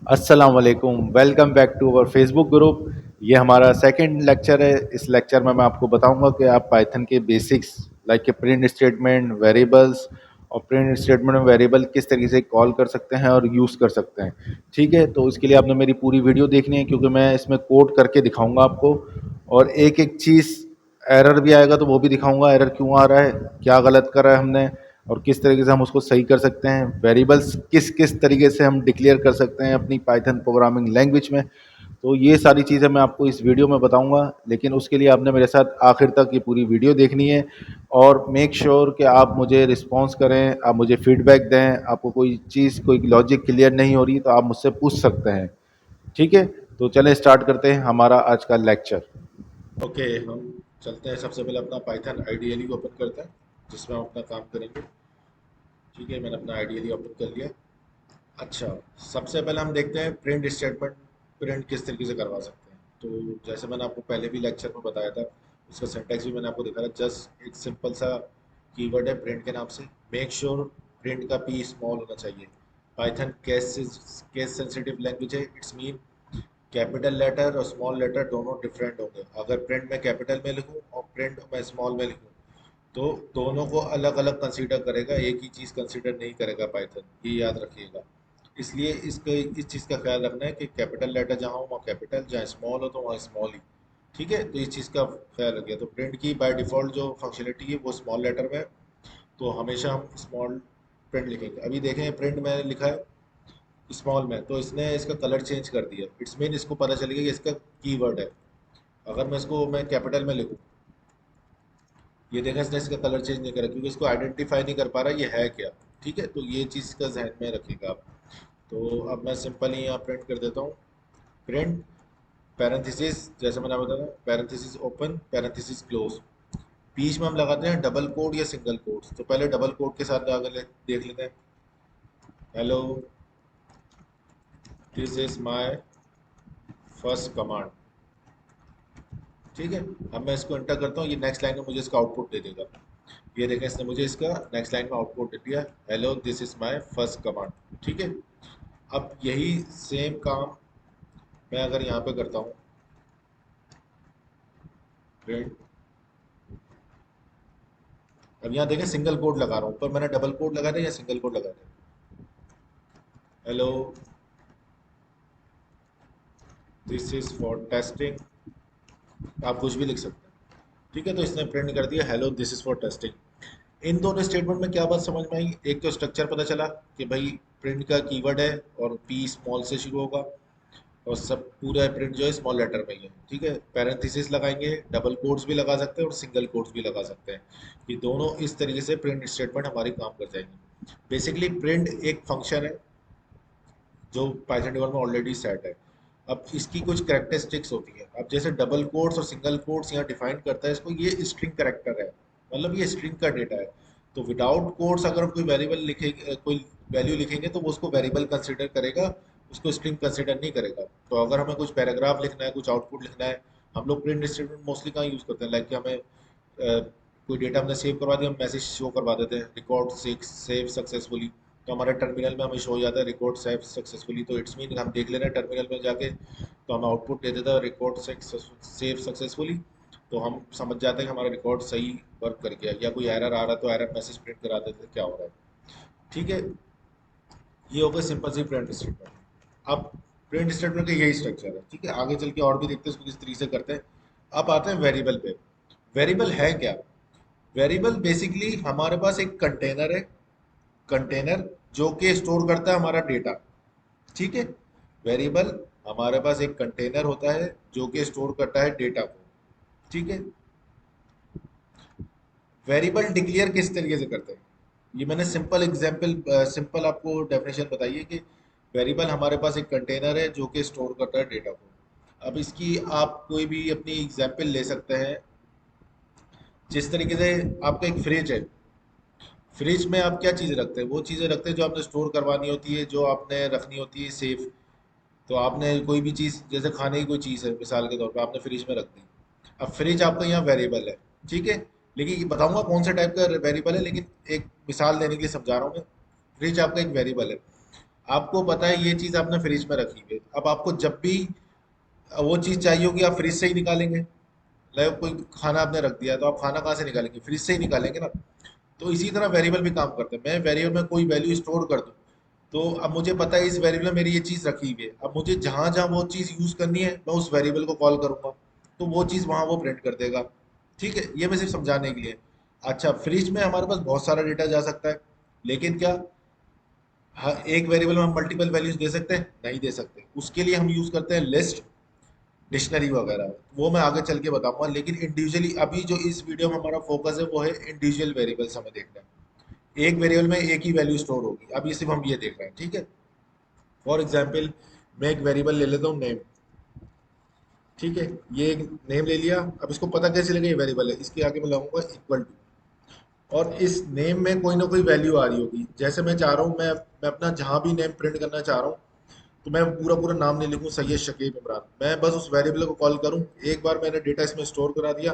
अस्सलाम वालेकुम, welcome back to our Facebook group. ये हमारा सेकंड लेक्चर है। इस लेक्चर में मैं आपको बताऊंगा कि आप पाइथन के बेसिक्स लाइक के प्रिंट स्टेटमेंट, वेरिएबल्स और प्रिंट स्टेटमेंट में वेरिएबल किस तरीके से कॉल कर सकते हैं और यूज़ कर सकते हैं। ठीक है, तो इसके लिए आपने मेरी पूरी वीडियो देखनी है क्योंकि मैं इसमें कोड करके दिखाऊंगा आपको, और एक एक चीज़ एरर भी आएगा तो वो भी दिखाऊंगा, एरर क्यों आ रहा है, क्या गलत करा है हमने और किस तरीके से हम उसको सही कर सकते हैं। वेरिएबल्स किस किस तरीके से हम डिक्लेयर कर सकते हैं अपनी पाइथन प्रोग्रामिंग लैंग्वेज में। तो ये सारी चीज़ें मैं आपको इस वीडियो में बताऊंगा, लेकिन उसके लिए आपने मेरे साथ आखिर तक ये पूरी वीडियो देखनी है। और मेक श्योर कि आप मुझे रिस्पॉन्स करें, आप मुझे फीडबैक दें। आपको कोई चीज़, कोई लॉजिक क्लियर नहीं हो रही तो आप मुझसे पूछ सकते हैं। ठीक है, तो चलें स्टार्ट करते हैं हमारा आज का लेक्चर। ओके, हम चलते हैं। सबसे पहले अपना पाइथन आईडीएली को ओपन करते हैं जिसमें हम अपना काम करेंगे। ठीक है, मैंने अपना आईडीएली ओपन कर लिया। अच्छा, सबसे पहले हम देखते हैं प्रिंट स्टेटमेंट प्रिंट किस तरीके से करवा सकते हैं। तो जैसे मैंने आपको पहले भी लेक्चर में बताया था, उसका सिंटैक्स भी मैंने आपको दिखाया था। जस्ट एक सिंपल सा कीवर्ड है प्रिंट के नाम से। मेक श्योर प्रिंट का पी स्मॉल होना चाहिए। पाइथन केस सेंसिटिव लैंग्वेज है। इट्स मीन कैपिटल लेटर और स्मॉल लेटर दोनों डिफरेंट होंगे। अगर प्रिंट में कैपिटल में लिखूं और प्रिंट में स्मॉल में लिखूं तो दोनों को अलग अलग कंसीडर करेगा, एक ही चीज़ कंसीडर नहीं करेगा पाइथन, ये याद रखिएगा। इसलिए इस चीज़ का ख्याल रखना है कि कैपिटल लेटर जहाँ हो वहाँ कैपिटल, जहाँ स्मॉल हो तो वहाँ स्मॉल ही। ठीक है, तो इस चीज़ का ख्याल रखिए। तो प्रिंट की बाय डिफ़ॉल्ट जो फंक्शनलिटी है वो स्मॉल लेटर में है, तो हमेशा हम स्मॉल प्रिंट लिखेंगे। अभी देखें प्रिंट में लिखा है स्मॉल में, तो इसने इसका कलर चेंज कर दिया। इट्स मीन इसको पता चलेगा कि इसका कीवर्ड है। अगर मैं कैपिटल में लिखूँ, ये देखा इसने इसका कलर चेंज नहीं करा क्योंकि इसको आइडेंटिफाई नहीं कर पा रहा ये है क्या। ठीक है, तो ये चीज़ का जहन में रखिएगा आप। तो अब मैं सिंपल ही यहाँ प्रिंट कर देता हूँ। प्रिंट पैरेंथेसिस, जैसे मैंने बताया पैरेंथेसिस ओपन पैरेंथेसिस क्लोज। बीच में हम लगाते हैं डबल कोड या सिंगल कोड। तो पहले डबल कोड के साथ देख लेते हैं। Hello, this is my first command. ठीक है, अब मैं इसको एंटर करता हूँ। ये नेक्स्ट लाइन में मुझे इसका आउटपुट दे देगा। ये देखें, इसने मुझे इसका नेक्स्ट लाइन में आउटपुट दे दिया, hello this is my first command. ठीक है, अब यही सेम काम मैं अगर यहाँ पे करता हूँ, प्रिंट। अब यहाँ देखें सिंगल कोड लगा रहा हूँ, पर मैंने डबल कोड लगा दिया या सिंगल कोड लगा दिया। Hello this is for testing, आप कुछ भी लिख सकते हैं। ठीक है, तो इसने प्रिंट कर दिया hello this is for testing. इन दोनों स्टेटमेंट में क्या बात समझ में आई? एक तो स्ट्रक्चर पता चला कि भाई प्रिंट का कीवर्ड है और पी स्मॉल से शुरू होगा, और सब पूरा प्रिंट जो है स्मॉल लेटर में ही है। ठीक है, पैरेंथेसिस लगाएंगे, डबल कोट्स भी लगा सकते हैं और सिंगल कोट्स भी लगा सकते हैं। ये दोनों इस तरीके से प्रिंट स्टेटमेंट हमारी काम कर जाएंगे। बेसिकली प्रिंट एक फंक्शन है जो पाइथन टेबल में ऑलरेडी सेट है। अब इसकी कुछ कैरेक्टरिस्टिक्स होती है। अब जैसे डबल कोट्स और सिंगल कोट्स यहाँ डिफाइन करता है इसको, ये स्ट्रिंग कैरेक्टर है, मतलब ये स्ट्रिंग का डेटा है। तो विदाउट कोट्स अगर हम कोई वेरिएबल लिखेंगे, कोई वैल्यू लिखेंगे तो वो उसको वेरिएबल कंसिडर करेगा, उसको स्ट्रिंग कंसिडर नहीं करेगा। तो अगर हमें कुछ पैराग्राफ लिखना है, कुछ आउटपुट लिखना है, हम लोग प्रिंट स्टेटमेंट मोस्टली कहाँ यूज़ करते हैं, लाइक हमें कोई डेटा हमने सेव करवा दिया, हम मैसेज शो करवा देते हैं रिकॉर्ड सेव सक्सेसफुली। तो हमारे टर्मिनल में हमें शो हो जाता है रिकॉर्ड सेव सक्सेसफुली। तो इट्स मीन हम देख ले रहे हैं टर्मिनल में जाके, तो हमें आउटपुट दे देता है रिकॉर्ड सेव सक्सेसफुली। तो हम समझ जाते हैं कि हमारा रिकॉर्ड सही वर्क कर गया, या कोई एरर आ रहा है तो एरर मैसेज प्रिंट करा देते हैं क्या हो रहा है। ठीक है, ये हो गया सिंपल सी प्रिंट स्टेटमेंट। अब प्रिंट स्टेटमेंट का यही स्ट्रक्चर है। ठीक है, आगे चल के और भी देखते हैं इसको किस तरीके से करते हैं। अब आते हैं वेरिएबल पे। वेरिएबल है क्या? वेरिएबल बेसिकली हमारे पास एक कंटेनर है, कंटेनर जो कि स्टोर करता है हमारा डेटा। ठीक है, वेरिएबल हमारे पास एक कंटेनर होता है जो कि स्टोर करता है डेटा को। ठीक है, वेरिएबल डिक्लेयर किस तरीके से करते हैं, ये मैंने सिंपल एग्जांपल, सिंपल आपको डेफिनेशन बताई है कि वेरिएबल हमारे पास एक कंटेनर है जो कि स्टोर करता है डेटा को। अब इसकी आप कोई भी अपनी एग्जांपल ले सकते हैं। जिस तरीके से आपका एक फ्रिज है, फ्रिज में आप क्या चीज़ें रखते हैं? वो चीज़ें रखते हैं जो आपने स्टोर करवानी होती है, जो आपने रखनी होती है सेफ। तो आपने कोई भी चीज़, जैसे खाने की कोई चीज़ है मिसाल के तौर पे, आपने फ्रिज में रख दी। अब फ्रिज आपका यहाँ वेरिएबल है। ठीक है, लेकिन ये बताऊंगा कौन सा टाइप का वेरिएबल है, लेकिन एक मिसाल देने के लिए समझा रहा हूँ मैं। फ्रिज आपका एक वेरिएबल है। आपको पता है ये चीज आपने फ्रिज में रखी हुई है, अब आपको जब भी वो चीज चाहिए होगी आप फ्रिज से ही निकालेंगे। लाइक कोई खाना आपने रख दिया तो आप खाना कहाँ से निकालेंगे, फ्रिज से ही निकालेंगे ना। तो इसी तरह वेरिएबल भी काम करते हैं। मैं वेरिएबल में कोई वैल्यू स्टोर कर दूं, तो अब मुझे पता है इस वेरिएबल में मेरी ये चीज रखी हुई है, अब मुझे जहां जहां वो चीज यूज करनी है मैं उस वेरिएबल को कॉल करूंगा, तो वो चीज वहां वो प्रिंट कर देगा। ठीक है, ये मैं सिर्फ समझाने के लिए। अच्छा, फ्रिज में हमारे पास बहुत सारा डेटा जा सकता है, लेकिन क्या एक वेरिएबल में हम मल्टीपल वैल्यूज दे सकते हैं? नहीं दे सकते। उसके लिए हम यूज करते हैं लिस्ट, डिक्शनरी वगैरह, वो मैं आगे चल के बताऊंगा। लेकिन इंडिविजुअली अभी जो इस वीडियो में हमारा फोकस है वो है इंडिविजुअल वेरिएबल्स हमें देखना है। एक वेरिएबल में एक ही वैल्यू स्टोर होगी, अभी सिर्फ हम ये देख रहे हैं। ठीक है, फॉर एग्जाम्पल मैं एक वेरिएबल ले लेता हूँ नेम। ठीक है, ये एक नेम ले लिया। अब इसको पता कैसे लगे ये वेरिएबल है, इसके आगे मैं लगाऊंगा इक्वल टू, और इस नेम में कोई ना कोई वैल्यू आ रही होगी। जैसे मैं चाह रहा हूँ, मैं अपना जहां भी नेम प्रिंट करना चाह रहा हूँ, तो मैं पूरा पूरा नाम नहीं लिखूँ सैयद शकीब इमरान, मैं बस उस वेरिएबल को कॉल करूँ। एक बार मैंने डेटा इसमें स्टोर करा दिया।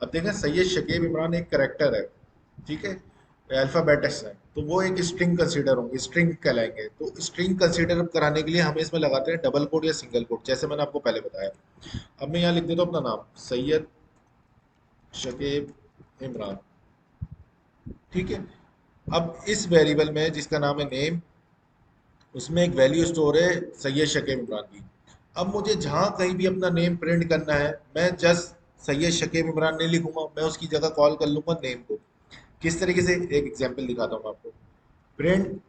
अब देखें सैयद शकीब इमरान एक करेक्टर है, ठीक है, अल्फाबेट्स है, तो वो एक स्ट्रिंग कंसीडर होंगे, स्ट्रिंग कहलाएंगे। तो स्ट्रिंग कंसीडर कराने के लिए हम इसमें लगाते हैं डबल कोड या सिंगल कोड, जैसे मैंने आपको पहले बताया। अब मैं यहाँ लिख देता हूँ अपना नाम सैयद शकीब इमरान। ठीक है, अब इस वेरिएबल में जिसका नाम है नेम, उसमें एक वैल्यू स्टोर है सैयद शकीब इमरान की। अब मुझे जहां कहीं भी अपना नेम प्रिंट करना है, मैं जस्ट सैयद शकीब इमरान नहीं लिखूंगा, मैं उसकी जगह कॉल कर लूंगा नेम को। किस तरीके से, एक एग्जांपल दिखाता हूँ आपको। प्रिंट,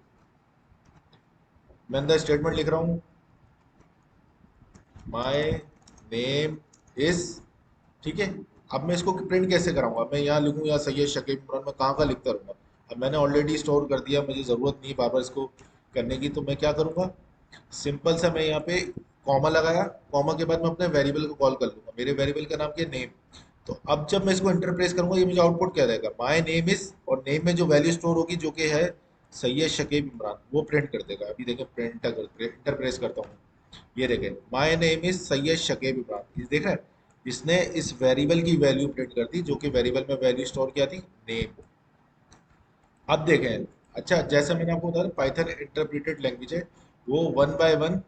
मैं अंदर स्टेटमेंट लिख रहा हूँ, माय नेम इज। ठीक है, अब मैं इसको प्रिंट कैसे कराऊंगा, मैं यहाँ लिखूँ या सैयद शकीब इमरान, मैं कहाँ का लिखता रहूँगा। अब मैंने ऑलरेडी स्टोर कर दिया, मुझे ज़रूरत नहीं बार बार इसको करने की, तो मैं क्या करूँगा, सिंपल सा मैं यहाँ पे कॉमा लगाया, कॉमा के बाद मैं अपने वेरिएबल को कॉल कर लूंगा। मेरे वेरिएबल का नाम क्या है, नेम। तो अब जब मैं इसको इंटर प्रेस करूंगा, ये मुझे आउटपुट क्या देगा, माय नेम इज, और नेम में जो वैल्यू स्टोर होगी जो कि है सैयद शकीब इमरान, वो प्रिंट कर देगा। अभी देखें, प्रिंट इंटर प्रेस करता हूँ, ये देखें my name is Syed Shakib Imran, इस देख रहे हैं, इसने इस वेरिएबल की वैल्यू प्रिंट कर दी जो कि वेरिएबल में वैल्यू स्टोर किया थी, नेम। अब देखें, अच्छा जैसे मैंने आपको बताया पाइथन इंटरप्रेटेड लैंग्वेज है, वो one by one,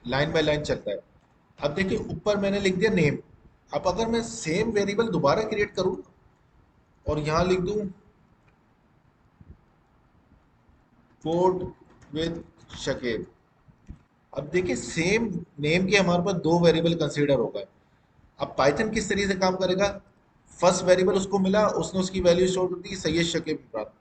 line by line चलता है। अब देखिए ऊपर मैंने लिख दिया नेम। अब अगर मैं सेम वेरिएबल दोबारा क्रिएट करूं और यहां लिख दूं कोड विद शकीब, अब देखिए सेम नेम के हमारे पास दो वेरिएबल कंसीडर हो गए। अब पाइथन किस तरीके से काम करेगा, फर्स्ट वेरिएबल उसको मिला, उसने उसकी वैल्यू स्टोर कर दी Syed Shakib Imran.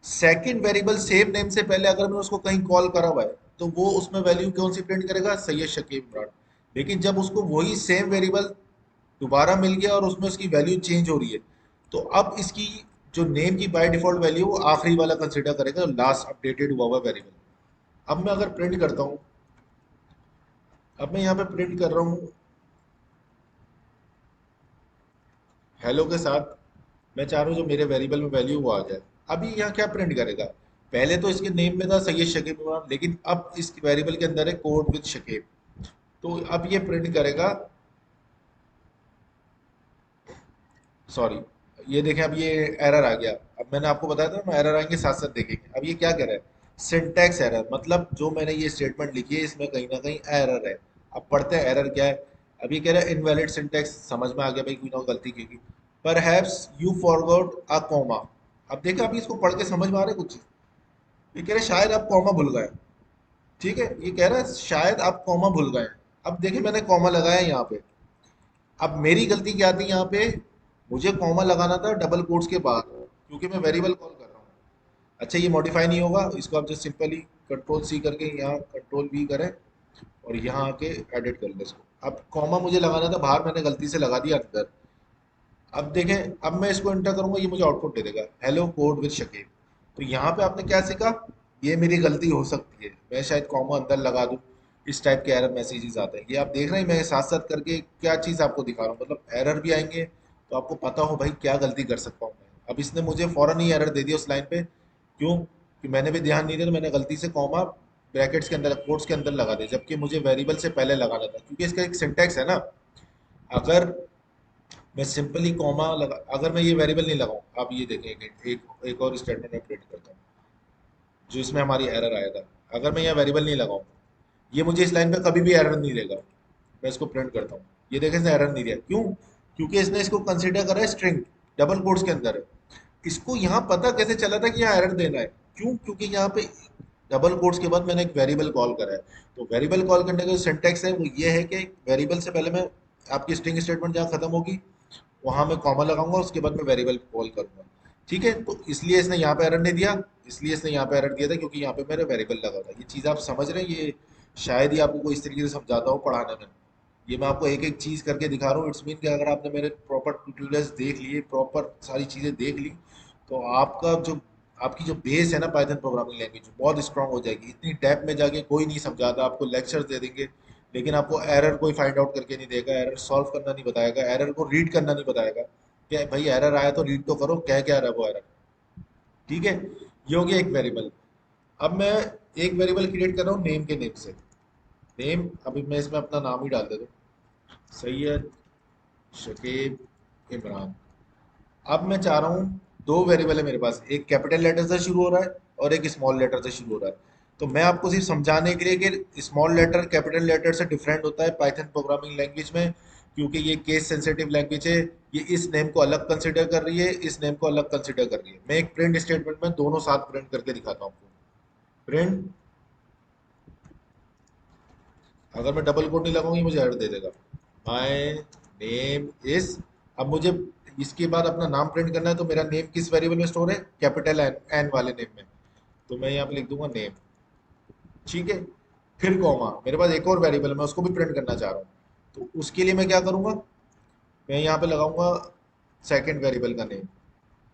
Second variable same name से पहले अगर मैं उसको कहीं कॉल करा हुआ है, तो वो उसमें वैल्यू कौन सी प्रिंट करेगा, सैयद शकीब इमरान। लेकिन जब उसको वही सेम वेरिएबल दोबारा मिल गया और उसमें उसकी वैल्यू चेंज हो रही है, तो अब इसकी जो नेम की बाय डिफॉल्ट वैल्यू वो आखिरी वाला कंसिडर करेगा, लास्ट अपडेटेड हुआ हुआ वेरिएबल। अब मैं अगर प्रिंट करता हूँ, अब मैं यहाँ पे प्रिंट कर रहा हूँ हेलो के साथ, मैं चाह रहा हूँ जो मेरे वेरिएबल में वैल्यू वो आ जाए। अभी यहाँ क्या प्रिंट करेगा, पहले तो इसके नेम में था सैयद शकीब इमरान, लेकिन अब इस वेरिएबल के अंदर है कोड विद शकीब, तो अब ये प्रिंट करेगा, सॉरी, ये देखें अब ये एरर आ गया। अब मैंने आपको बताया था ना एरर आएंगे साथ साथ देखेंगे। अब ये क्या कह रहा है, सिंटैक्स एरर, मतलब जो मैंने ये स्टेटमेंट लिखी है इसमें कहीं ना कहीं एरर है। अब पढ़ते हैं एरर क्या है। अब ये कह रहा है इनवैलिड सिंटैक्स, समझ में आ गया भाई कोई ना कोई गलती की होगी। Perhaps you forgot a comma. अब देखा, अभी इसको पढ़ के समझ में आ रहा है कुछ, ये कह रहे हैं शायद आप कॉमा भूल गए। ठीक है, ये कह रहा है शायद आप कॉमा भूल गए। अब देखिए मैंने कॉमा लगाया यहाँ पे, अब मेरी गलती क्या थी यहाँ पे, मुझे कॉमा लगाना था डबल कोट्स के बाद, क्योंकि मैं वेरिएबल कॉल कर रहा हूँ। अच्छा ये मॉडिफाई नहीं होगा, इसको आप जस्ट सिंपली कंट्रोल सी करके यहाँ कंट्रोल वी करें और यहाँ आके एडिट कर लें इसको। अब कॉमा मुझे लगाना था बाहर, मैंने गलती से लगा दिया अंदर। अब देखें, अब मैं इसको एंटर करूंगा, ये मुझे आउटपुट दे देगा हेलो कोड विद शकीब। तो यहाँ पे आपने क्या सीखा, ये मेरी गलती हो सकती है, मैं शायद कॉमा अंदर लगा दूं, इस टाइप के एरर मैसेजेस आते हैं। ये आप देख रहे हैं, मैं साथ साथ करके क्या चीज़ आपको दिखा रहा हूँ, मतलब एरर भी आएंगे तो आपको पता हो भाई क्या गलती कर सकता हूँ मैं। अब इसने मुझे फौरन ही एरर दे दिया उस लाइन पे, क्यों कि मैंने भी ध्यान नहीं दिया, तो मैंने गलती से कॉमा ब्रैकेट्स के अंदर कोट्स के अंदर लगा दिया, जबकि मुझे वेरिएबल से पहले लगाना था, क्योंकि इसका एक सिंटैक्स है ना। अगर मैं सिंपली कॉमा लगा, अगर मैं ये वेरिएबल नहीं लगाऊं, आप ये देखें एक और स्टेटमेंट में प्रिंट करता हूँ जो इसमें हमारी एरर आया था। अगर मैं यहाँ वेरिएबल नहीं लगाऊँ, ये मुझे इस लाइन पे कभी भी एरर नहीं देगा। मैं इसको प्रिंट करता हूँ, ये देखें इसने एरर नहीं दिया। क्यों? क्योंकि इसने इसको कंसिडर करा है स्ट्रिंग, डबल कोट्स के अंदर है। इसको यहाँ पता कैसे चला था कि यहाँ एरर देना है? क्यों? क्योंकि यहाँ पे डबल कोट्स के बाद मैंने एक वेरिएबल कॉल करा है। तो वेरिएबल कॉल करने का जो सिंटैक्स है वो ये है कि वेरिएबल से पहले मैं आपकी स्ट्रिंग स्टेटमेंट जहाँ खत्म होगी वहां मैं कॉमा लगाऊंगा, उसके बाद मैं वेरिएबल कॉल करूंगा। ठीक है, तो इसलिए इसने यहाँ पे एरर नहीं दिया, इसलिए इसने यहाँ पे एरर दिया था क्योंकि यहाँ पे मेरा वेरिएबल लगा था। ये चीज़ आप समझ रहे हैं? ये शायद ही आपको कोई इस तरीके से समझाता हो पढ़ाने में। ये मैं आपको एक एक चीज़ करके दिखा रहा हूँ। इट्स मीन कि अगर आपने मेरे प्रॉपर ट्यूटोरियल्स देख लिए, प्रॉपर सारी चीज़ें देख ली, तो आपका जो आपकी जो बेस है ना पाइथन प्रोग्रामिंग लैंग्वेज, बहुत स्ट्रांग हो जाएगी। इतनी डेप्थ में जाके कोई नहीं समझाता, आपको लेक्चर्स दे देंगे लेकिन आपको एरर कोई फाइंड आउट करके नहीं देगा, एरर सॉल्व करना नहीं बताएगा, एरर को रीड करना नहीं बताएगा। क्या भाई, एरर आया तो रीड तो करो, क्या क्या रहा है वो एरर। ठीक है, ये हो गया एक वेरिएबल। अब मैं एक वेरिएबल क्रिएट कर रहा हूँ नेम के नेम से। नेम, अभी मैं इसमें अपना नाम ही डाल देता हूँ, सैयद शकीब इमरान। अब मैं चाह रहा हूँ, दो वेरिएबल है मेरे पास, एक कैपिटल लेटर से शुरू हो रहा है और एक स्मॉल लेटर से शुरू हो रहा है। तो मैं आपको सिर्फ समझाने के लिए कि स्मॉल लेटर कैपिटल लेटर से डिफरेंट होता है पाइथन प्रोग्रामिंग लैंग्वेज में, क्योंकि ये केस सेंसिटिव लैंग्वेज है। ये इस नेम को अलग कंसिडर कर रही है, इस नेम को अलग कंसिडर कर रही है। मैं एक प्रिंट स्टेटमेंट में दोनों साथ प्रिंट करके दिखाता हूँ आपको। प्रिंट, अगर मैं डबल कोट नहीं लगाऊंगी मुझे एरर दे देगा। माय नेम इज, अब मुझे इसके बाद अपना नाम प्रिंट करना है, तो मेरा नेम किस वेरिएबल में स्टोर है? कैपिटल एन, एन वाले नेम में। तो मैं यहाँ पे लिख दूंगा नेम। ठीक है, फिर कॉमा, मेरे पास एक और वेरिएबल है, मैं उसको भी प्रिंट करना चाह रहा हूँ। तो उसके लिए मैं क्या करूँगा? मैं यहाँ पे लगाऊंगा सेकंड वेरिएबल का नेम,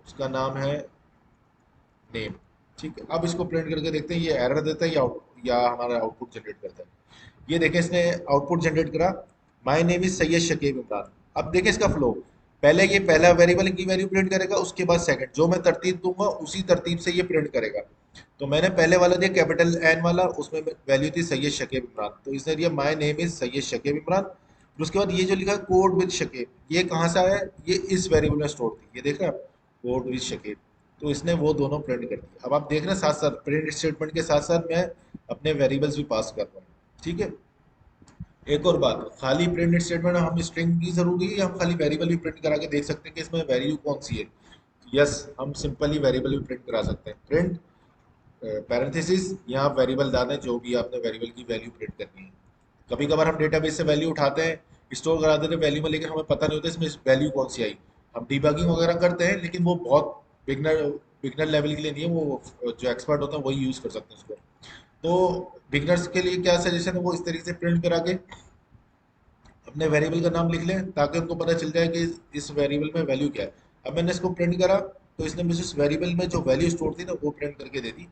उसका नाम है नेम। ठीक है, अब इसको प्रिंट करके देखते हैं ये एरर देता है या या हमारा आउटपुट जनरेट करता है। ये देखें इसने आउटपुट जनरेट करा, my name is Syed Shakib Imran. अब देखें इसका फ्लो, पहले ये पहला वेरिएबल की वैल्यू प्रिंट करेगा, उसके बाद सेकंड, जो मैं तरतीब दूंगा उसी तरतीब से ये प्रिंट करेगा। तो मैंने पहले वाला दिया कैपिटल एन वाला, उसमें वैल्यू थी सैयद शकीब इमरान, तो इसने दिया my name is Syed Shakib Imran. फिर उसके बाद ये जो लिखा कोड विद शकीब, ये कहाँ से आया है? ये इस वेरिएबल में स्टोर थी, ये देख रहे हैं आप, कोड विद शकीब। तो इसने वो दोनों प्रिंट कर दिए। अब आप देख रहे हैं साथ साथ प्रिंट स्टेटमेंट के साथ साथ मैं अपने वेरिएबल्स भी पास कर रहा हूँ। ठीक है, एक और बात, खाली प्रिंट स्टेटमेंट हम स्ट्रिंग की जरूरी है या हम खाली वेरिएबल भी प्रिंट करा के देख सकते हैं कि इसमें वैल्यू कौन सी है? यस, हम सिंपली वेरिएबल भी प्रिंट करा सकते हैं। प्रिंट पैरेंथेसिस, यहाँ आप वेरिएबल डाल दें जो भी आपने वेरिएबल की वैल्यू प्रिंट करनी है। कभी कभार हम डेटाबेस से वैल्यू उठाते हैं, स्टोर करा देते हैं वैल्यू में, लेकिन हमें पता नहीं होता इसमें वैल्यू कौन सी आई। हम डिबगिंग वगैरह करते हैं लेकिन वो बहुत बिगनर बिगनर लेवल के लिए नहीं है, वो जो एक्सपर्ट होते हैं वही यूज़ कर सकते हैं उसको। तो बिगनर्स के लिए क्या सजेशन है, वो इस तरीके से प्रिंट करा के अपने वेरिएबल का नाम लिख लें ताकि उनको पता चल जाए कि इस वेरिएबल में वैल्यू क्या है। अब मैंने इसको प्रिंट करा तो इसने मुझे इस वेरिएबल में जो वैल्यू स्टोर थी ना वो प्रिंट करके दे दी,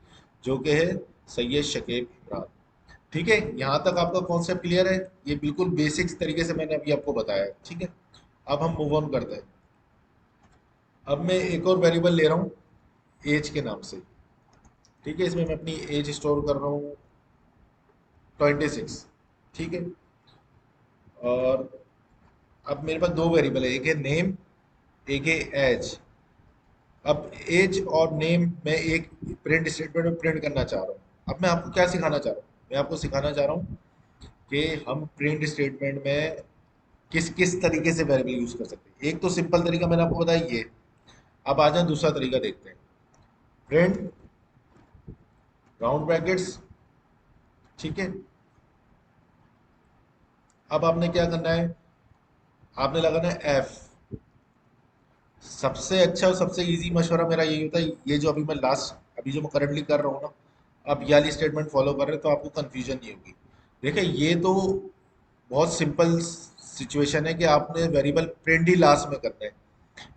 जो कि है सैयद शकीब इमरान। ठीक है, यहाँ तक आपका कॉन्सेप्ट क्लियर है? ये बिल्कुल बेसिक्स तरीके से मैंने अभी आपको बताया है। ठीक है, अब हम मूव ऑन करते हैं। अब मैं एक और वेरिएबल ले रहा हूँ एज के नाम से। ठीक है, इसमें मैं अपनी एज स्टोर कर रहा हूँ 26। ठीक है, और अब मेरे पास दो वेरिएबल है, एक है नेम, एक है एज। अब एज और नेम मैं एक प्रिंट स्टेटमेंट में प्रिंट करना चाह रहा हूँ। अब मैं आपको क्या सिखाना चाह रहा हूँ? मैं आपको सिखाना चाह रहा हूँ कि हम प्रिंट स्टेटमेंट में किस किस तरीके से वेरिएबल यूज कर सकते हैं। एक तो सिंपल तरीका मैंने आपको बताया ये। अब आ जाए दूसरा तरीका देखते हैं। Print round brackets. ठीक है, अब आपने क्या करना है? आपने लगाना है एफ। सबसे अच्छा और सबसे इजी मशवरा मेरा यही होता है, ये जो अभी मैं लास्ट अभी जो मैं करंटली कर रहा हूँ ना, आप ये वाली स्टेटमेंट फॉलो कर रहे हैं तो आपको कंफ्यूजन नहीं होगी। देखिए, ये तो बहुत सिंपल सिचुएशन है कि आपने वेरिएबल प्रिंट ही लास्ट में करना है।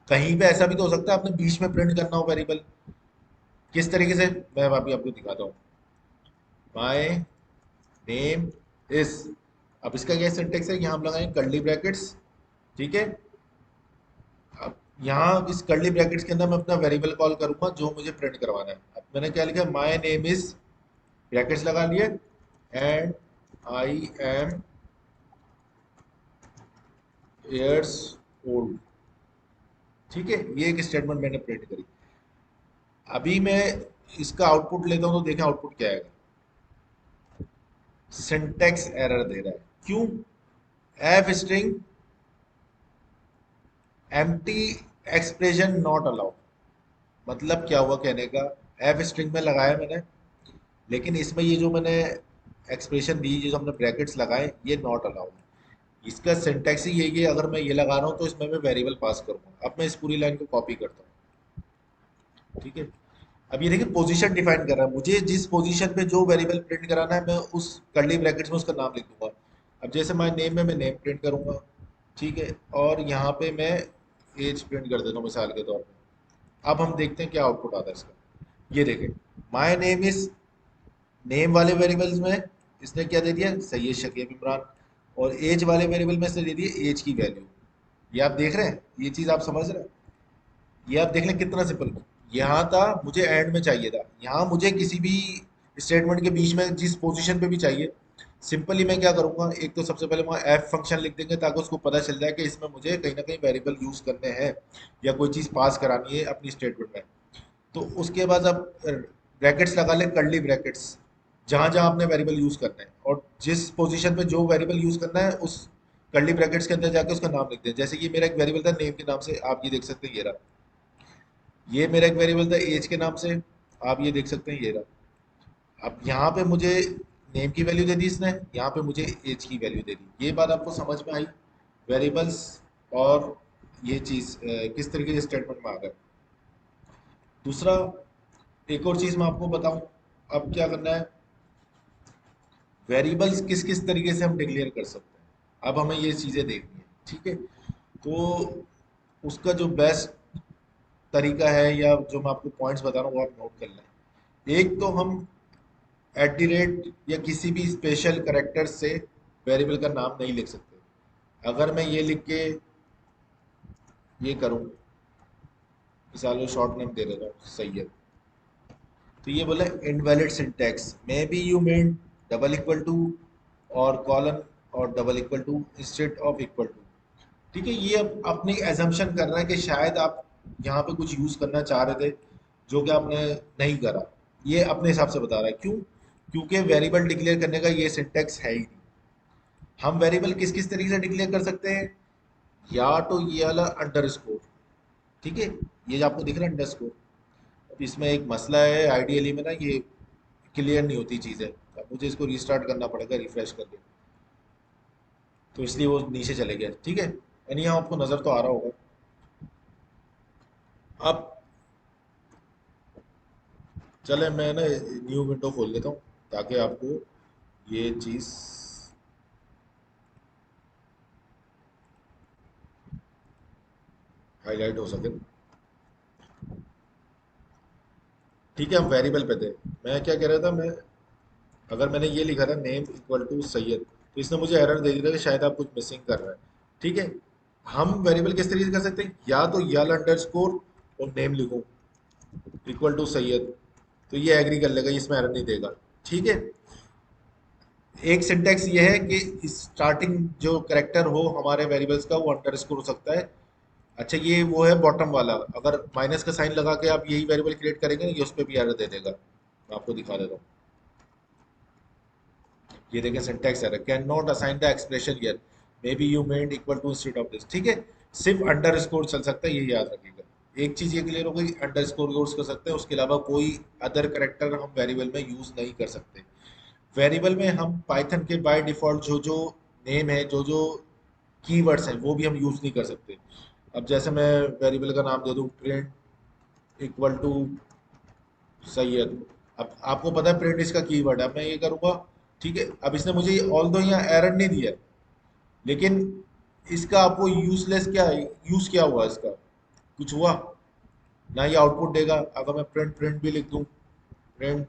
कहीं पे ऐसा भी तो हो सकता है आपने बीच में प्रिंट करना हो वेरिएबल। किस तरीके से, मैं अभी आपको दिखाता हूँ। माय नेम इज, अब इसका क्या सिंटेक्स है, यहाँ हम लगाएंगे कर्ली ब्रैकेट्स। ठीक है, अब यहाँ इस कर्ली ब्रैकेट्स के अंदर मैं अपना वेरिएबल कॉल करूंगा जो मुझे प्रिंट करवाना है। अब मैंने क्या लिखा, माय नेम इज, ब्रैकेट्स लगा लिए, and I am years old. ठीक है, ये एक स्टेटमेंट मैंने प्रिंट करी। अभी मैं इसका आउटपुट लेता हूँ तो देखें आउटपुट क्या आएगा। सिंटेक्स एरर दे रहा है। क्यों? F string empty expression not allowed. मतलब क्या हुआ कहने का, एफ स्ट्रिंग में लगाया मैंने, लेकिन इसमें ये जो मैंने एक्सप्रेशन दी, जो हमने ब्रैकेट्स लगाए, ये नॉट अलाउड है। इसका सिंटैक्स ही यही है, अगर मैं ये लगा रहा हूँ तो इसमें मैं वेरिएबल पास करूंगा। अब मैं इस पूरी लाइन को कॉपी करता हूँ, ठीक है। अब ये देखिए पोजीशन डिफाइन कर रहा है, मुझे जिस पोजीशन पे जो वेरिएबल प्रिंट कराना है मैं उस कर्ली ब्रैकेट्स में उसका नाम लिख दूंगा। अब जैसे माय नेम में मैं नेम प्रिंट करूंगा, ठीक है, और यहाँ पे मैं एज प्रिंट कर देता हूँ मिसाल के तौर पे। अब हम देखते हैं क्या आउटपुट आता है इसका। ये देखें, माय नेम इज, नेम वाले वेरिएबल्स में इसने क्या दे दिया, सैयद शकीब इमरान, और एज वाले वेरिएबल में इसने दे दिया एज की वैल्यू। ये आप देख रहे हैं, ये चीज़ आप समझ रहे हैं? ये आप देख लें कितना सिंपल। यहाँ था, मुझे एंड में चाहिए था, यहाँ मुझे किसी भी स्टेटमेंट के बीच में जिस पोजीशन पे भी चाहिए, सिंपली मैं क्या करूँगा, एक तो सबसे पहले वहाँ एफ फंक्शन लिख देंगे ताकि उसको पता चल जाए कि इसमें मुझे कहीं ना कहीं वेरिएबल यूज़ करने हैं या कोई चीज़ पास करानी है अपनी स्टेटमेंट में। तो उसके बाद आप ब्रैकेट्स लगा लें, कर्ली ब्रैकेट्स, जहाँ जहाँ आपने वेरिएबल यूज़ करना है, और जिस पोजीशन पे जो वेरिएबल यूज़ करना है उस कर्ली ब्रैकेट्स के अंदर जाके उसका नाम लिख दें। जैसे कि मेरा एक वेरिएबल था नेम के नाम से, आप ये देख सकते हैं, ये रहा। ये मेरा एक वेरिएबल था एज के नाम से, आप ये देख सकते हैं, ये रहा। अब यहाँ पे मुझे नेम की वैल्यू दे दी इसने, यहाँ पे मुझे एज की वैल्यू दे दी। ये बात आपको समझ में आई, वेरिएबल्स और ये चीज़ किस तरीके से स्टेटमेंट में आ गए। दूसरा, एक और चीज़ मैं आपको बताऊं, अब क्या करना है, वेरिएबल्स किस किस तरीके से हम डिक्लेयर कर सकते हैं, अब हमें ये चीज़ें देखनी है, ठीक है। तो उसका जो बेस्ट तरीका है, या जो मैं आपको पॉइंट्स बता रहा हूँ, वो आप नोट कर लें। एक तो हम एट द रेट या किसी भी स्पेशल करेक्टर से वेरिएबल का नाम नहीं लिख सकते। अगर मैं ये लिख के ये करूँ, मिसाल शॉर्ट नेम दे देता हूँ सैयद, तो ये बोला invalid syntax, may be you mean double equal to और कॉलन और double equal to instead of equal to. ठीक है, ये अब अपनी एजम्पशन कर रहा है कि शायद आप यहाँ पे कुछ यूज करना चाह रहे थे जो कि आपने नहीं करा। ये अपने हिसाब से बता रहा है, क्यों? क्योंकि वेरिएबल डिक्लेयर करने का ये सिंटैक्स है ही नहीं। हम वेरिएबल किस किस तरीके से डिक्लेयर कर सकते हैं, या तो ये वाला अंडर स्कोर, ठीक है, ये जो आपको दिख रहा है अंडर स्कोर। अब इसमें एक मसला है, आइडियली में ना ये क्लियर नहीं होती चीज़ें, अब मुझे इसको रीस्टार्ट करना पड़ेगा रिफ्रेश करके, तो इसलिए वो नीचे चले गया, ठीक है। यानी यहाँ आपको नज़र तो आ रहा होगा। अब चले, मैं ना न्यू विंडो खोल लेता हूँ ताकि आपको ये चीज़ हाईलाइट हो सके। ठीक है, हम वेरिएबल पे थे। मैं क्या कह रहा था, मैं अगर मैंने ये लिखा था नेम इक्वल टू सैयद, तो इसने मुझे एरर दे दिया था कि शायद आप कुछ मिसिंग कर रहे हैं, ठीक है। हम वेरिएबल किस तरीके से कर सकते हैं, या तो यल अंडर स्कोर और नेम लिखो इक्वल टू सैयद, तो ये एग्री कर लेगा, इसमें एरर नहीं देगा, ठीक है। एक सिंटेक्स ये है कि स्टार्टिंग जो करेक्टर हो हमारे वेरिएबल्स का वो अंडर स्कोर हो सकता है। अच्छा, ये वो है बॉटम वाला, अगर माइनस का साइन लगा के आप यही वेरिएबल क्रिएट करेंगे ना, ये उस पर भी एरर दे देगा। मैं आपको दिखा देता हूँ, ये देखें syntax error, can not assign the expression here, may be you made equal to instead of this, ठीक है। सिर्फ अंडर स्कोर चल सकता है, ये याद रखिएगा। एक चीज ये क्लियर हो गई, अंडर स्कोर यूज कर सकते हैं, उसके अलावा कोई अदर करेक्टर हम वेरिएबल में यूज नहीं कर सकते। वेरिएबल में हम पाइथन के बाय डिफॉल्ट जो जो नेम है, जो जो कीवर्ड्स हैं, वो भी हम यूज नहीं कर सकते। अब जैसे मैं वेरिएबल का नाम दे दूं प्रिंट इक्वल टू सैयद, अब आपको पता है प्रिंट इसका कीवर्ड है, अब मैं ये करूंगा, ठीक है। अब इसने मुझे ऑल दो यहाँ एरर नहीं दिया, लेकिन इसका आपको यूजलेस क्या है, यूज क्या हुआ इसका, कुछ हुआ ना, ये आउटपुट देगा। अगर मैं प्रिंट प्रिंट भी लिख दूं, प्रिंट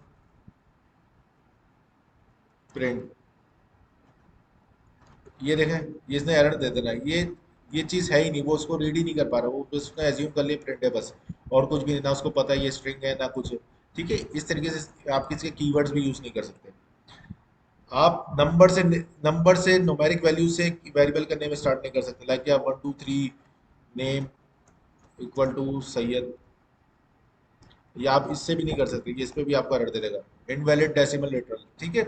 प्रिंट, ये देखें, ये इसने एरर दे देना है, ये चीज़ है ही नहीं, वो उसको रीड ही नहीं कर पा रहा, वो बस उसने एज्यूम कर लिया प्रिंट है बस, और कुछ भी नहीं, ना उसको पता है ये स्ट्रिंग है ना कुछ, ठीक है। इस तरीके से आप किसी के कीवर्ड्स भी यूज नहीं कर सकते। आप नंबर से न्यूमेरिक वैल्यू से वेरिएबल करने में स्टार्ट नहीं कर सकते, लाइक क्या 1 2 3 नेम इक्वल टू सैयद, या आप इससे भी नहीं कर सकते, ये इस पे भी आपका एरर दे देगा, इनवैलिड डेसिमल लिटरल, ठीक है।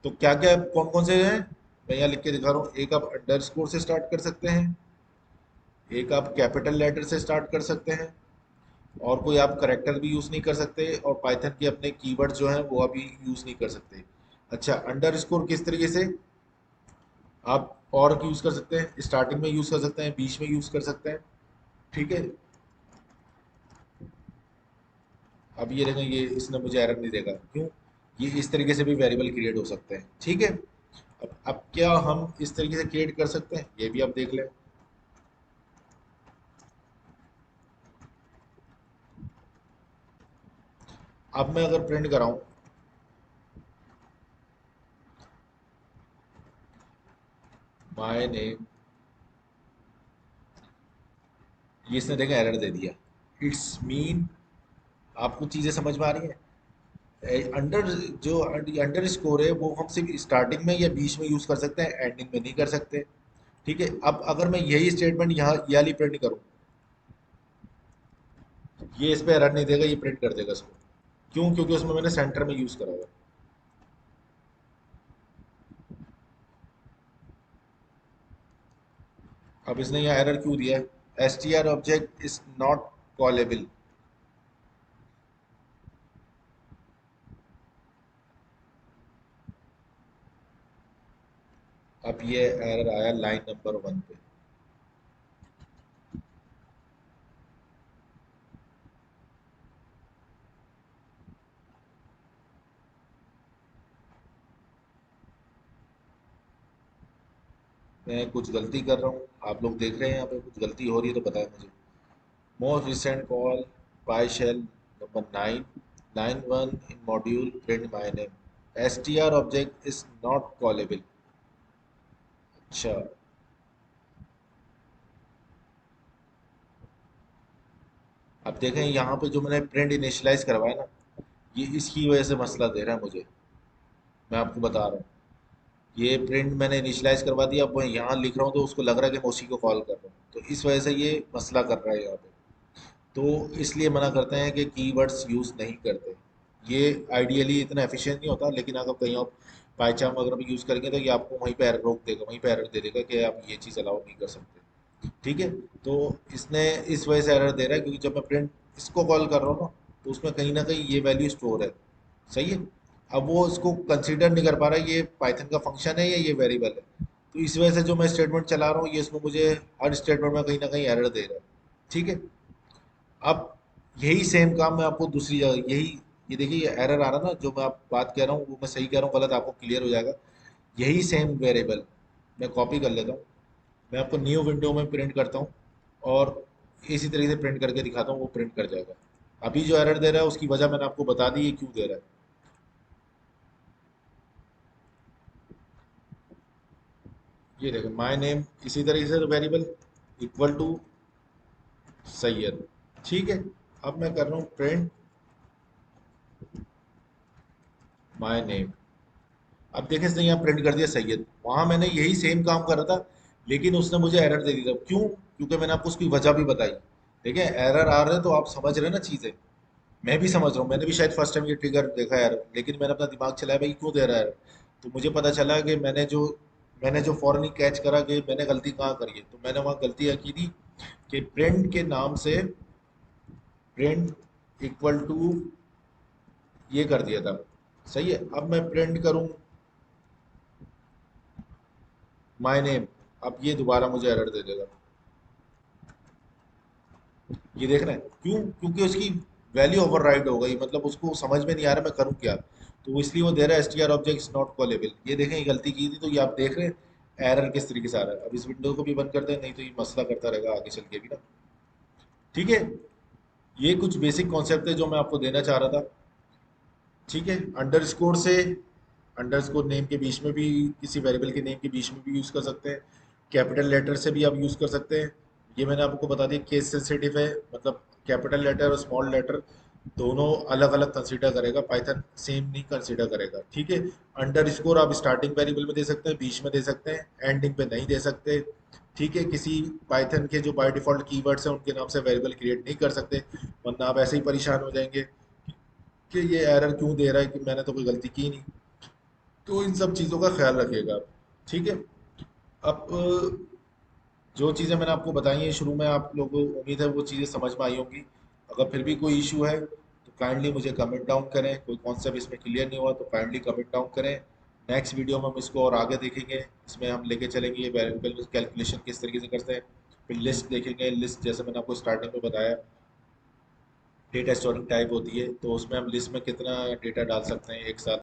तो क्या क्या कौन कौन से हैं मैं यहाँ लिख के दिखा रहा हूँ। एक आप अंडरस्कोर से स्टार्ट कर सकते हैं, एक आप कैपिटल लेटर से स्टार्ट कर सकते हैं, और कोई आप करेक्टर भी यूज़ नहीं कर सकते, और पाइथन के अपने कीवर्ड जो हैं वो अभी यूज़ नहीं कर सकते। अच्छा, अंडरस्कोर किस तरीके से आप और यूज़ कर सकते हैं, स्टार्टिंग में यूज़ कर सकते हैं, बीच में यूज़ कर सकते हैं। ठीक है, अब ये देखें, ये इसने मुझे एरर नहीं देगा, क्यों? ये इस तरीके से भी वेरिएबल क्रिएट हो सकते हैं। ठीक है, अब क्या हम इस तरीके से क्रिएट कर सकते हैं, ये भी आप देख लें। अब मैं अगर प्रिंट कराऊं माय नेम, ये इसने देखा एरर दे दिया। इट्स मीन आपको चीज़ें समझ में आ रही हैं? अंडर जो अंडर स्कोर है वो हम सिर्फ स्टार्टिंग में या बीच में यूज़ कर सकते हैं, एंडिंग में नहीं कर सकते। ठीक है, अब अगर मैं यही स्टेटमेंट यहाँ ये वाली प्रिंट करूँ, ये इस पे एरर नहीं देगा, ये प्रिंट कर देगा इसको। क्यों? क्योंकि उसमें मैंने सेंटर में यूज़ करा हुआ है। अब इसने यहाँ एरर क्यों दिया है? S T R object is not callable. अब ये एरर आया लाइन नंबर 1 पे। मैं कुछ गलती कर रहा हूँ, आप लोग देख रहे हैं यहाँ पे कुछ गलती हो रही है तो बताएं मुझे। Most recent call by shell number 9 line 1 in module print my name, S T R object is not callable. अच्छा, अब देखें यहाँ पे जो मैंने प्रिंट इनिशियलाइज करवाया ना, ये इसकी वजह से मसला दे रहा है मुझे। मैं आपको बता रहा हूँ, ये प्रिंट मैंने इनिशियलाइज करवा दिया, अब मैं यहाँ लिख रहा हूँ तो उसको लग रहा है कि मैं उसी को कॉल कर रहा हूँ, तो इस वजह से ये मसला कर रहा है यहाँ पे। तो इसलिए मना करते हैं कि कीवर्ड्स यूज़ नहीं करते। ये आइडियली इतना एफिशिएंट नहीं होता, लेकिन अगर कहीं आप बाई चांस अगर आप यूज़ करेंगे तो ये आपको वहीं पे एरर रोक देगा, वहीं पे एरर दे देगा कि आप ये चीज़ अलाउ नहीं कर सकते। ठीक है, तो इसने इस वजह से एरर दे रहा है क्योंकि जब मैं प्रिंट इसको कॉल कर रहा हूँ ना, तो उसमें कहीं ना कहीं ये वैल्यू स्टोर है। सही है, अब वो इसको कंसीडर नहीं कर पा रहा है ये पाइथन का फंक्शन है या ये वेरिएबल है। तो इस वजह से जो मैं स्टेटमेंट चला रहा हूँ ये इसमें मुझे हर स्टेटमेंट में कहीं ना कहीं एरर दे रहा है। ठीक है, अब यही सेम काम मैं आपको दूसरी जगह, यही ये देखिए ये एरर आ रहा ना, जो मैं आप बात कह रहा हूँ वो मैं सही कह रहा हूँ गलत आपको क्लियर हो जाएगा। यही सेम वेरिएबल मैं कॉपी कर लेता हूँ, मैं आपको न्यू विंडो में प्रिंट करता हूँ, और इसी तरीके से प्रिंट करके दिखाता हूँ, वो प्रिंट कर जाएगा। अभी जो एरर दे रहा है उसकी वजह मैंने आपको बता दी है क्यों दे रहा है। ये देखो माय नेम, इसी तरीके से वेरिएबल इक्वल टू सैयद। ठीक है, अब मैं कर रहा हूँ प्रिंट माय नेम। अब देखें इसने यहाँ प्रिंट कर दिया सैयद, वहां मैंने यही सेम काम कर रहा था, लेकिन उसने मुझे एरर दे दी था। क्यों? क्योंकि मैंने आपको उसकी वजह भी बताई। देखिए एरर आ रहे हैं तो आप समझ रहे हैं ना चीजें, मैं भी समझ रहा हूँ, मैंने भी शायद फर्स्ट टाइम ये ट्रिगर देखा है एरर, लेकिन मैंने अपना दिमाग चलाया भाई क्यों दे रहा है एरर। तो मुझे पता चला कि मैंने जो फौरन ही कैच करा कि मैंने गलती कहाँ करी है, तो मैंने वहाँ गलती की थी कि प्रिंट के नाम से प्रिंट इक्वल टू ये कर दिया था। सही है, अब मैं प्रिंट करूँ माय नेम, अब ये दोबारा मुझे एरर दे देगा। ये देख रहे हैं क्यों? क्योंकि उसकी वैल्यू ओवरराइड हो गई, मतलब उसको समझ में नहीं आ रहा मैं करूँ क्या, तो इसलिए वो दे रहा है S T R object not callable. ये देखें ये गलती की थी, तो ये आप देख रहे हैं एरर किस तरीके से आ रहा है। अब इस विंडो को भी बंद करते हैं, नहीं तो ये मसला करता रहेगा आगे चल के भी ना। ठीक है, ये कुछ बेसिक कॉन्सेप्ट है जो मैं आपको देना चाह रहा था। ठीक है, अंडरस्कोर से अंडरस्कोर नेम के बीच में भी, किसी वेरिएबल के नेम के बीच में भी यूज़ कर सकते हैं, कैपिटल लेटर से भी आप यूज़ कर सकते हैं। ये मैंने आपको बता दिया केस सेंसिटिव है, मतलब कैपिटल लेटर और स्मॉल लेटर दोनों अलग अलग कंसीडर करेगा, पाइथन सेम नहीं कंसीडर करेगा। ठीक है, अंडरस्कोर आप स्टार्टिंग वेरिएबल में दे सकते हैं, बीच में दे सकते हैं, एंडिंग पे नहीं दे सकते। ठीक है, किसी पाइथन के जो बाय डिफॉल्ट कीवर्ड्स हैं उनके नाम से वेरिएबल क्रिएट नहीं कर सकते, वरना आप ऐसे ही परेशान हो जाएंगे कि ये एरर क्यों दे रहा है कि मैंने तो कोई गलती की नहीं। तो इन सब चीज़ों का ख्याल रखिएगा आप। ठीक है। अब जो चीज़ें मैंने आपको बताई हैं शुरू में, आप लोगों को उम्मीद है वो चीज़ें समझ में आई होंगी। अगर फिर भी कोई इशू है तो काइंडली मुझे कमेंट डाउन करें, कोई कॉन्सेप्ट इसमें क्लियर नहीं हुआ तो काइंडली कमेंट डाउन करें। नेक्स्ट वीडियो में हम इसको और आगे देखेंगे, इसमें हम लेके चलेंगे ये वेरिएबल कैलकुलेशन किस तरीके से करते हैं। फिर लिस्ट देखेंगे, लिस्ट जैसे मैंने आपको स्टार्टिंग में बताया डेटा स्टोरिंग टाइप होती है, तो उसमें हम लिस्ट में कितना डेटा डाल सकते हैं एक साथ।